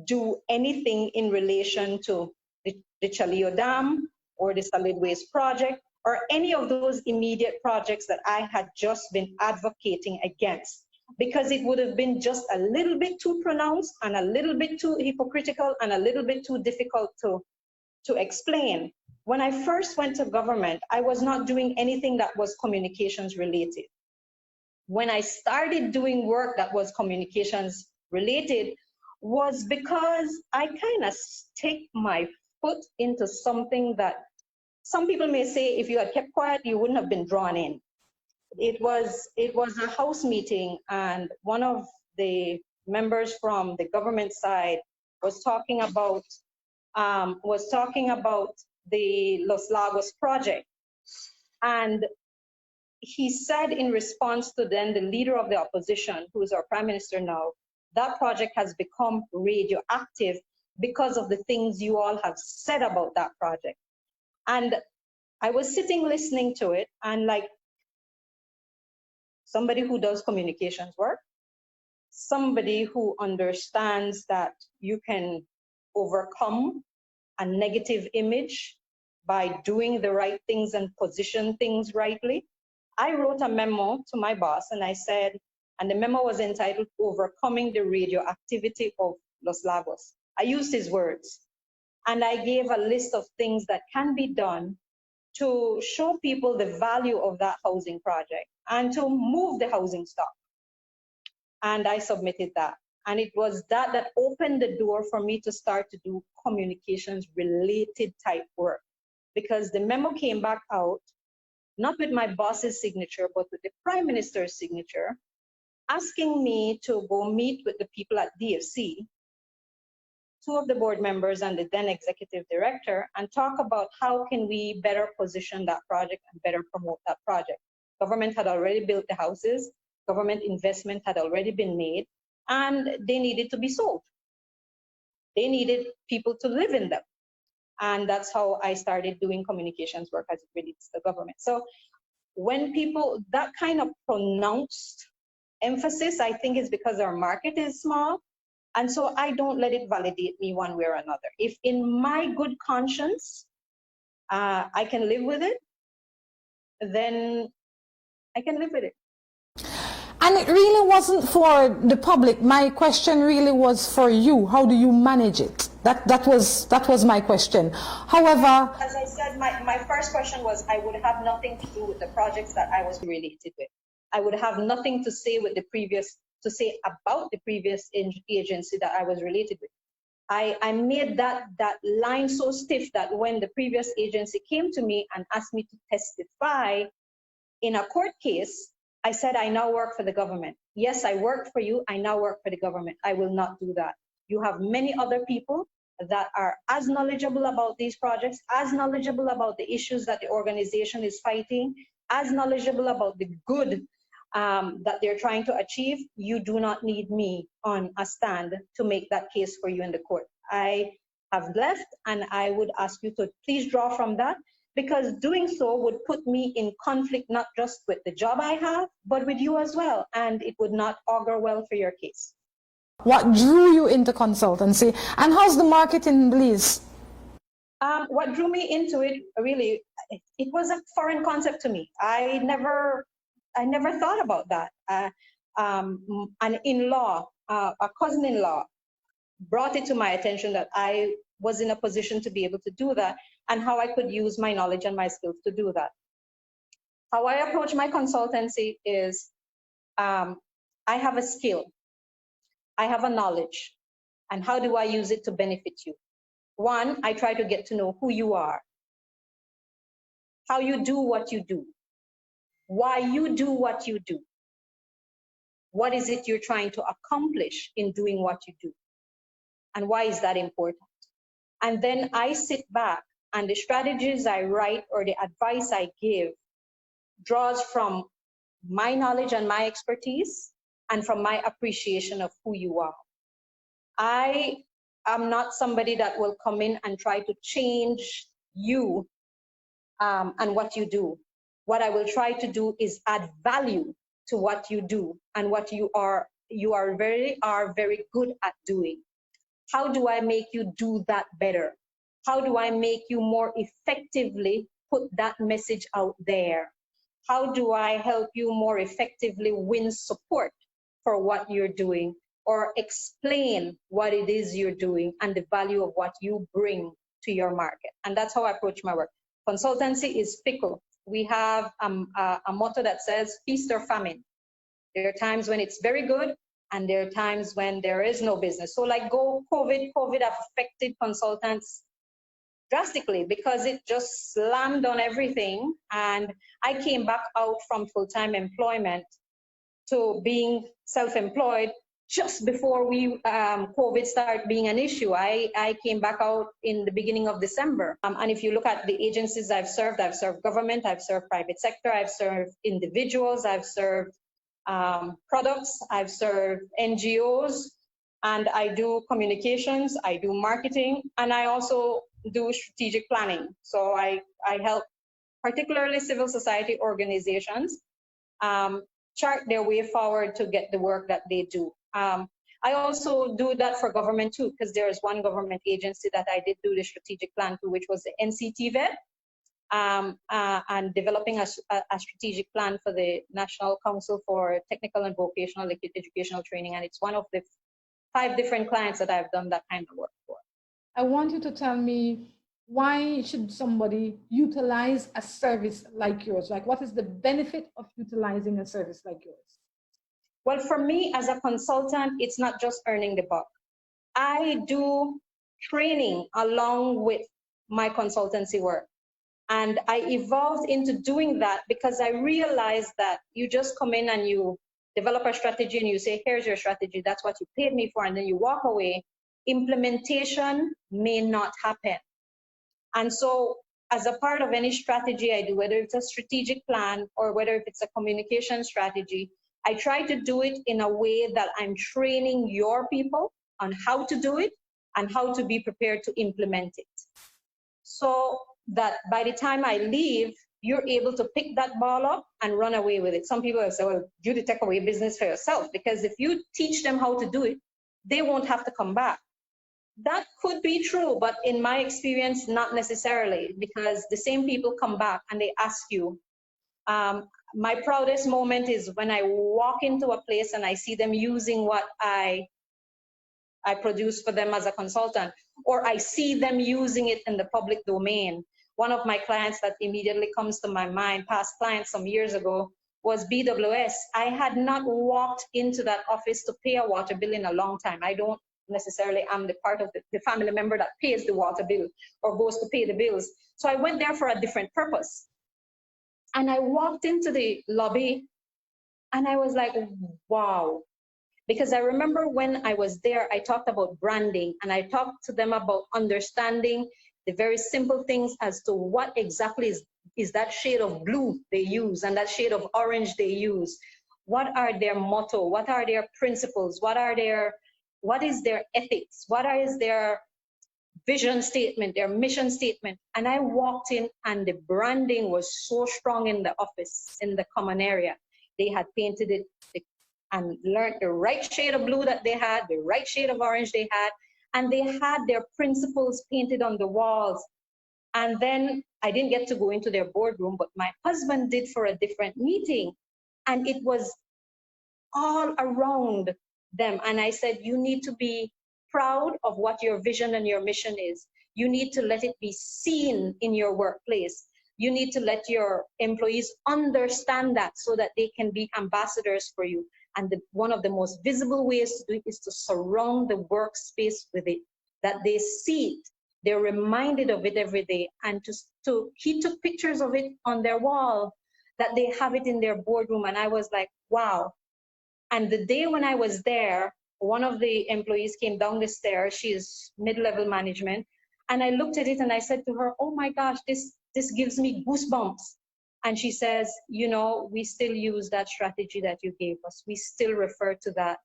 do anything in relation to the Chaleo Dam or the solid waste project or any of those immediate projects that I had just been advocating against, because it would have been just a little bit too pronounced and a little bit too hypocritical and a little bit too difficult to explain. When I first went to government, I was not doing anything that was communications related. When I started doing work that was communications related, was because I kind of stick my foot into something that some people may say if you had kept quiet, you wouldn't have been drawn in. It was a house meeting, and one of the members from the government side was talking about the Los Lagos project. And he said in response to then the leader of the opposition, who is our prime minister now, that project has become radioactive because of the things you all have said about that project. And I was sitting listening to it, and like somebody who does communications work, somebody who understands that you can overcome a negative image by doing the right things and position things rightly, I wrote a memo to my boss, and I said, and the memo was entitled Overcoming the Radioactivity of Los Lagos. I used his words, and I gave a list of things that can be done to show people the value of that housing project and to move the housing stock. And I submitted that. And it was that opened the door for me to start to do communications related type work, because the memo came back out, not with my boss's signature, but with the prime minister's signature, asking me to go meet with the people at DFC, two of the board members and the then executive director, and talk about how can we better position that project and better promote that project. Government had already built the houses, government investment had already been made, and they needed to be sold. They needed people to live in them. And that's how I started doing communications work as it relates to the government. So when people, that kind of pronounced emphasis, I think is because our market is small. And so I don't let it validate me one way or another. If in my good conscience, I can live with it, then I can live with it. And it really wasn't for the public. My question really was for you. How do you manage it? That was my question. However, as I said, my first question was I would have nothing to do with the projects that I was related with. I would have nothing to say with about the previous agency that I was related with. I made that line so stiff that when the previous agency came to me and asked me to testify in a court case, I said, I now work for the government. Yes, I work for you. I now work for the government. I will not do that. You have many other people that are as knowledgeable about these projects, as knowledgeable about the issues that the organization is fighting, as knowledgeable about the good that they're trying to achieve. You do not need me on a stand to make that case for you in the court. I have left, and I would ask you to please draw from that, because doing so would put me in conflict, not just with the job I have, but with you as well, and it would not augur well for your case. What drew you into consultancy, and how's the market in Belize? What drew me into it, really, it was a foreign concept to me. I never thought about that. An in-law, a cousin-in-law, brought it to my attention that I was in a position to be able to do that, and how I could use my knowledge and my skills to do that. How I approach my consultancy is I have a skill, I have a knowledge, and how do I use it to benefit you? One, I try to get to know who you are, how you do what you do, why you do what you do, what is it you're trying to accomplish in doing what you do, and why is that important? And then I sit back, and the strategies I write or the advice I give draws from my knowledge and my expertise and from my appreciation of who you are. I am not somebody that will come in and try to change you and what you do. What I will try to do is add value to what you do and what you are very good at doing. How do I make you do that better? How do I make you more effectively put that message out there? How do I help you more effectively win support for what you're doing, or explain what it is you're doing and the value of what you bring to your market? And that's how I approach my work. Consultancy is fickle. We have a motto that says feast or famine. There are times when it's very good, and there are times when there is no business. So like COVID affected consultants drastically because it just slammed on everything. And I came back out from full-time employment to being self-employed just before COVID started being an issue. I came back out in the beginning of December. And if you look at the agencies I've served government, I've served private sector, I've served individuals, I've served products, I've served NGOs, and I do communications, I do marketing, and I also do strategic planning. So I help particularly civil society organizations chart their way forward to get the work that they do. I also do that for government too, because there is one government agency that I did do the strategic plan to, which was the NCTVET, and developing a strategic plan for the National Council for Technical and Vocational Educational Training. And it's one of the 5 different clients that I've done that kind of work for. I want you to tell me, why should somebody utilize a service like yours? Like, what is the benefit of utilizing a service like yours? Well, for me as a consultant, it's not just earning the buck. I do training along with my consultancy work. And I evolved into doing that because I realized that you just come in and you develop a strategy and you say, here's your strategy, that's what you paid me for, and then you walk away. Implementation may not happen. And so as a part of any strategy I do, whether it's a strategic plan or whether if it's a communication strategy, I try to do it in a way that I'm training your people on how to do it and how to be prepared to implement it. So that by the time I leave, you're able to pick that ball up and run away with it. Some people have said, well, do the takeaway business for yourself, because if you teach them how to do it, they won't have to come back. That could be true, but in my experience, not necessarily, because the same people come back and they ask you. My proudest moment is when I walk into a place and I see them using what I produce for them as a consultant, or I see them using it in the public domain. One of my clients that immediately comes to my mind, past clients some years ago, was BWS. I had not walked into that office to pay a water bill in a long time. I don't necessarily am the part of the family member that pays the water bill or goes to pay the bills. So I went there for a different purpose. And I walked into the lobby and I was like, wow. Because I remember when I was there, I talked about branding and I talked to them about understanding the very simple things as to what exactly is that shade of blue they use and that shade of orange they use. What are their motto? What are their principles? What is their ethics? What is their vision statement, their mission statement? And I walked in and the branding was so strong in the office, in the common area. They had painted it and learned the right shade of blue that they had, the right shade of orange they had, and they had their principles painted on the walls. And then I didn't get to go into their boardroom, but my husband did for a different meeting. And it was all around them. And I said, you need to be proud of what your vision and your mission is. You need to let it be seen in your workplace. You need to let your employees understand that so that they can be ambassadors for you. And one of the most visible ways to do it is to surround the workspace with it, that they see it, they're reminded of it every day. And he took pictures of it on their wall, that they have it in their boardroom. And I was like, wow. And the day when I was there, one of the employees came down the stairs. She is mid-level management. And I looked at it and I said to her, oh my gosh, this gives me goosebumps. And she says, you know, we still use that strategy that you gave us. We still refer to that.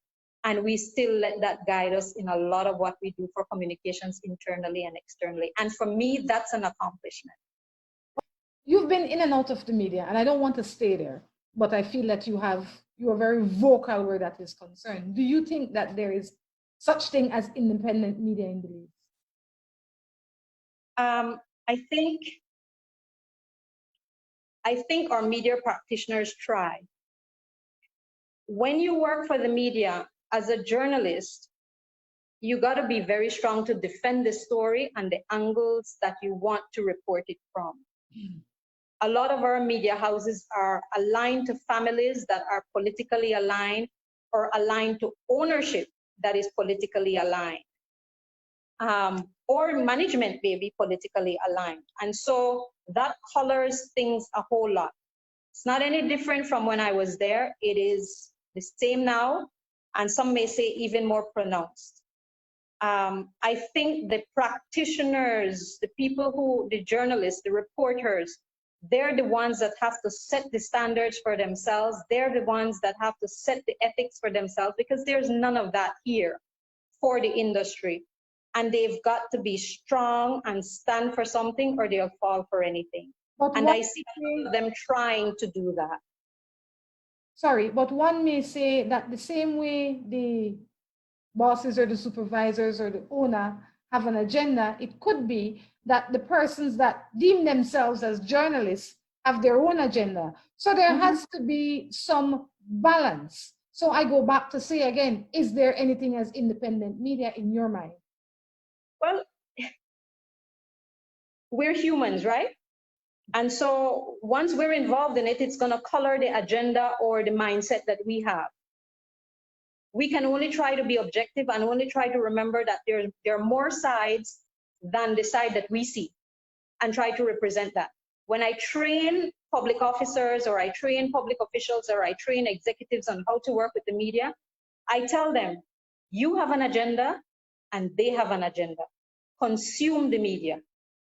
And we still let that guide us in a lot of what we do for communications internally and externally. And for me, that's an accomplishment. You've been in and out of the media, and I don't want to stay there, but I feel that you are very vocal where that is concerned. Do you think that there is such thing as independent media in Belize? I think our media practitioners try. When you work for the media as a journalist, you got to be very strong to defend the story and the angles that you want to report it from. A lot of our media houses are aligned to families that are politically aligned or aligned to ownership that is politically aligned. Or management may be politically aligned. And so that colors things a whole lot. It's not any different from when I was there. It is the same now, and some may say even more pronounced. I think the practitioners, the journalists, the reporters, they're the ones that have to set the standards for themselves. They're the ones that have to set the ethics for themselves, because there's none of that here for the industry. And they've got to be strong and stand for something, or they'll fall for anything. And I see them trying to do that. Sorry, but one may say that the same way the bosses or the supervisors or the owner have an agenda, it could be that the persons that deem themselves as journalists have their own agenda. So there has to be some balance. So I go back to say again, is there anything as independent media in your mind? Well, we're humans, right? And so once we're involved in it, it's going to color the agenda or the mindset that we have. We can only try to be objective and only try to remember that there are more sides than the side that we see, and try to represent that. When I train public officers, or I train public officials, or I train executives on how to work with the media, I tell them, you have an agenda and they have an agenda. Consume the media.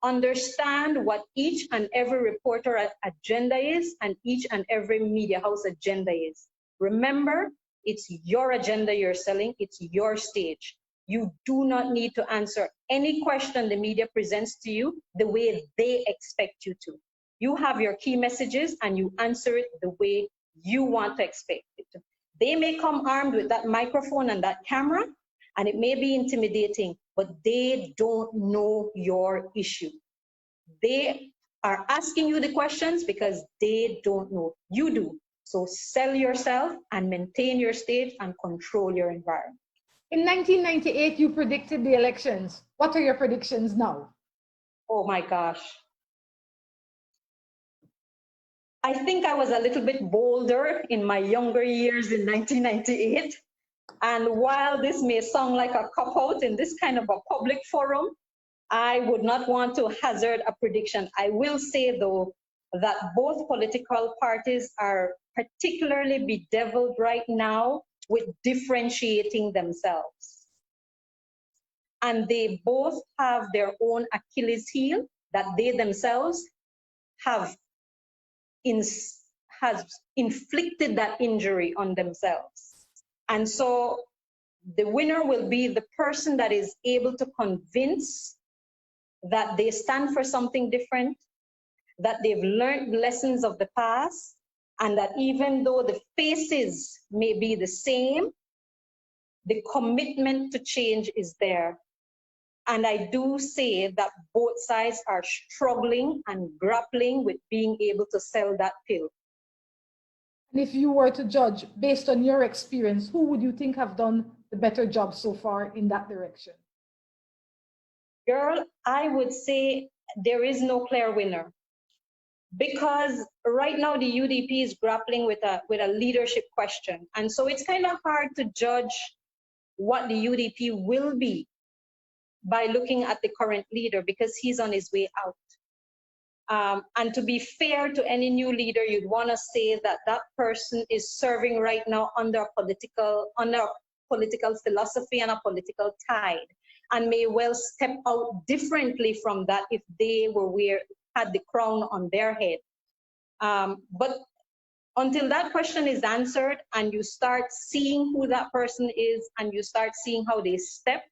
Understand what each and every reporter agenda is and each and every media house agenda is. Remember, it's your agenda you're selling. It's your stage. You do not need to answer any question the media presents to you the way they expect you to. You have your key messages and you answer it the way you want to expect it. They may come armed with that microphone and that camera, and it may be intimidating, but they don't know your issue. They are asking you the questions because they don't know. You do. So sell yourself and maintain your stage and control your environment. In 1998, you predicted the elections. What are your predictions now? Oh my gosh. I think I was a little bit bolder in my younger years in 1998. And while this may sound like a cop-out in this kind of a public forum, I would not want to hazard a prediction. I will say, though, that both political parties are particularly bedeviled right now with differentiating themselves. And they both have their own Achilles heel that they themselves have has inflicted that injury on themselves. And so the winner will be the person that is able to convince that they stand for something different, that they've learned lessons of the past, and that even though the faces may be the same, the commitment to change is there. And I do say that both sides are struggling and grappling with being able to sell that pill. And if you were to judge based on your experience, who would you think have done the better job so far in that direction? Girl, I would say there is no clear winner. Because right now the UDP is grappling with a leadership question. And so it's kind of hard to judge what the UDP will be by looking at the current leader, because he's on his way out. And to be fair to any new leader, you'd want to say that that person is serving right now under a political philosophy and a political tide, and may well step out differently from that if they had the crown on their head. But until that question is answered and you start seeing who that person is and you start seeing how they step,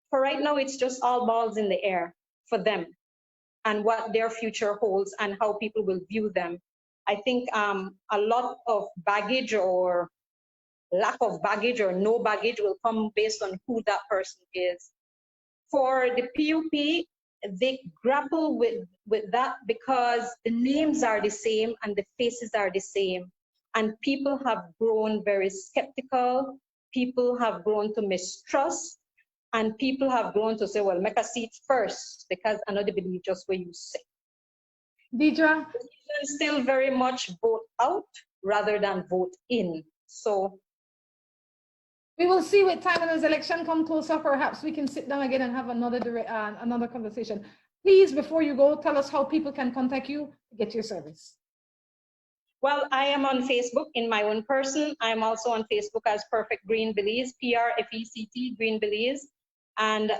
for right now, it's just all balls in the air for them and what their future holds and how people will view them. I think a lot of baggage or lack of baggage or no baggage will come based on who that person is. For the PUP, they grapple with that because the names are the same and the faces are the same. And people have grown very skeptical. People have grown to mistrust. And people have grown to say, well, make a seat first, because I know they believe just where you say. Deidre? Still very much vote out rather than vote in. So we will see with time when this election come closer. Perhaps we can sit down again and have another conversation. Please, before you go, tell us how people can contact you to get your service. Well, I am on Facebook in my own person. I'm also on Facebook as Perfect Green Belize, PRFECT Green Belize. And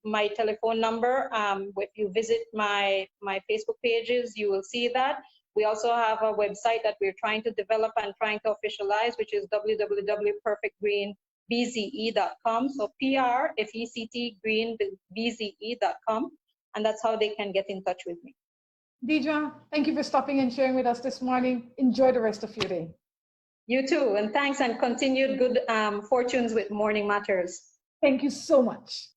my telephone number, if you visit my Facebook pages, you will see that. We also have a website that we're trying to develop and trying to officialize, which is www.perfectgreenbze.com. So PRFECTgreenbze.com. And that's how they can get in touch with me. Deidre, thank you for stopping and sharing with us this morning. Enjoy the rest of your day. You too, and thanks, and continued good fortunes with Morning Matters. Thank you so much.